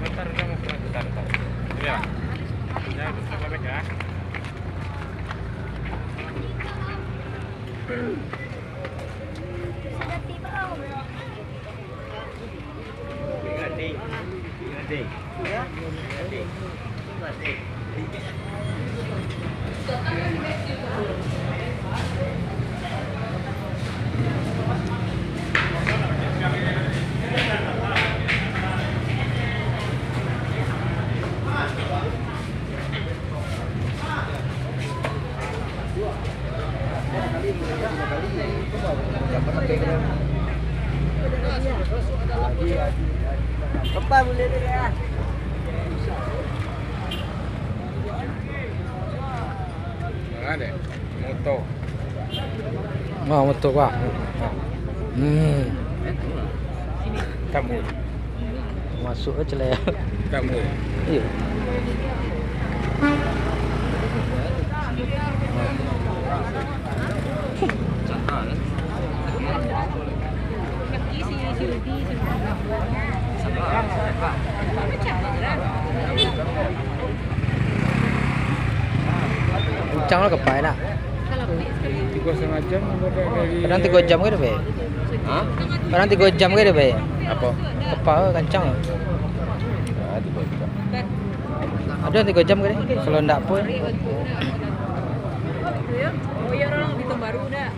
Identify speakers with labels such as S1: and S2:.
S1: Bentar, udah mau pulang, bentar. Ya. Ya, bisa balik ya.
S2: Apa boleh dia?
S1: Ada moto.
S3: Mau motor pak.
S1: Kamu.
S3: Masuk aja lah ya.
S1: Kamu.
S3: Iya. Kencang lah kepai nak.
S1: 3,5 jam dari.
S3: Kadang 3 jam ke deh,
S1: Hah?
S3: kadang 3 jam ke deh,
S1: Apa?
S3: kepai kencang.
S1: Ah, 3 jam.
S3: Ada 3 jam ke deh, kalau ndak pun.
S4: Oh iya orang di Tembaru dah.